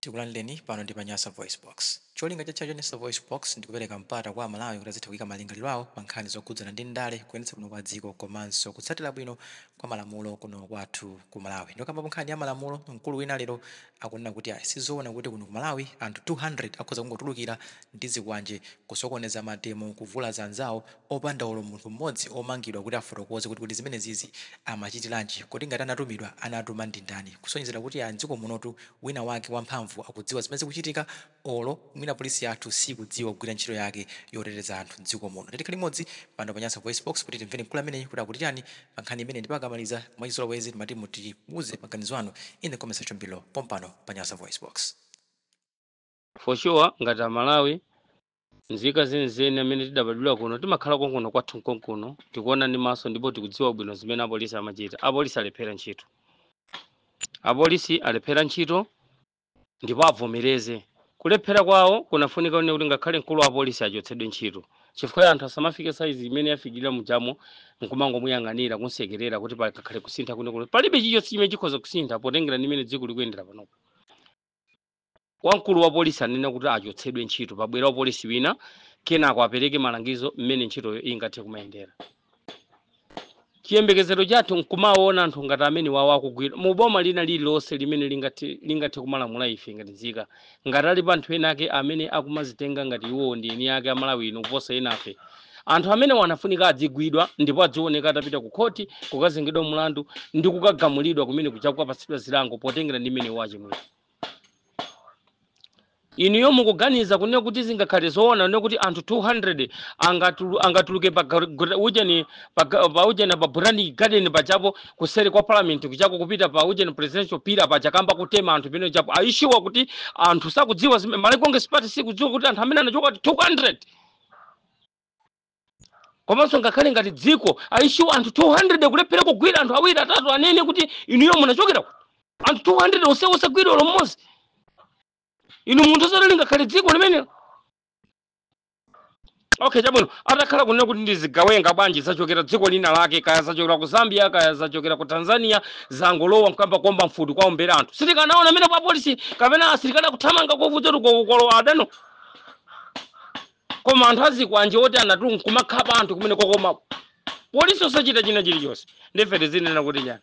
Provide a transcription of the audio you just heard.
Tikulandireni pano ndi Panyasa Voice Box. Cholinga cha Panyasa Voice Box ndikupereka mpata kwa Malawi kuti azitha kuyika malingaliro awo pa nkhani zokhudzana ndi ndale kuyendetsa kuno kwa dziko komanso kutsatira bwino kwa malamulo kuno kwathu ku Malawi. Ndikamba nkhani ya malamulo, mkulu wina lero akunena kuti sizoona kuti kuno ku Malawi anthu 200 akhoza kungotulukira ndi zikwanje kusokoneza matemo kuvula zanzawo opanda olo munthu mmodzi omangidwa kuti afotokoze kuti zimenezizi amachitiranji kuti ngati anatumidwa anatuma ndi ndani, kusonyezera kuti dziko munotu wina wake wamphamvu akudziwa zimene zikuchitika olo mwina polisi yathu sikudziwa kugwira ntchito yake yoteteza anthu m'dziko muno. Tikhale limodzi pano Panyasa Voice Box kuti timveni mkulu ameneyi kuti akuti chani pa nkhani imene ndipakamaliza mwachisola wezi timati mutiuze maganizo anu in the comment section below pompano Panyasa Voice Box. For sure ngati Malawi nzika zenizeni amene tidabadwira kuno timakhala konkuno kwathu konkuno tikuona ndi maso ndipo tikudziwa bwino zimene apolisi amachita. Apolisi alephera ntchito, apolisi alephera ntchito ndipo avomereze kulephera kwawo kunafunika kuti ngakhale mkulu wa polisi achotsedwe ntchito chifukwa anthu asamafike saizi imene yafikira mujamo nkumango muyang'anira kunsekerera kuti pakakhale kusintha kuno palibe chilichonse chimene chikhoza kusintha potengera ndi imene dziko likuyendera panopo. Wamkulu wa polisi anena kuti achotsedwe ntchito pabwera wa polisi wina kenako apereke malangizo mmene ntchito ingathe kumayendera. Chiyembekezero chathu nkumaona anthu ngati amene wawo akugwira mu boma lina lililonse limene lingathe kumalamula ife ngati nzika ngati ali pa anthu ena ake amene akumazitenga ngati iwo ndi eni ake Amalawi ino kuposa enafe. Anthu amene wanafunika adzigwidwa ndipo adzioneka atapita ku khoti kukazengedwa mlandu ndi kukagamulidwa kumene kuchakupatsidwa zilango potengera ndi imene wachimwira. Iniyo mukuganiza kunena kuti zingakhale zoona nene kuti anthu 200 angatuluke pa ujeni pa Botanic Garden pachapo kuseri kwa parliament kuchako kupita pa ujeni presidential pillar pachakamba kutema anthu peno chapo aishiwa kuti anthu sakudziwa zimene Malawi Party sikudziwa kuti anthu amene anachoka 200 komanso ngakhale ngati dziko aishiwa anthu 200 kulephera kugwira anthu awiri atatu anene kuti iniyo munachokera anthu 200 osewosagwira olommozi. Inu munthu zolinga khali dziko limene. Okay chabwino atakhala kunena kuti ndizigawenga bwanji zachokera dziko lina lake kaya zachokera ku Zambia kaya zachokera ku Tanzania zangolowa mkamba komba mfudu kwa ombera anthu sitikanaona amene pa polisi kapena asilikali akuthamanga kovuza tukolo adano koma anthu azikwanje oti anatu nkumakhapa anthu kumene kokoma polisi osachita china chilichonse ndifete zinena kuti chani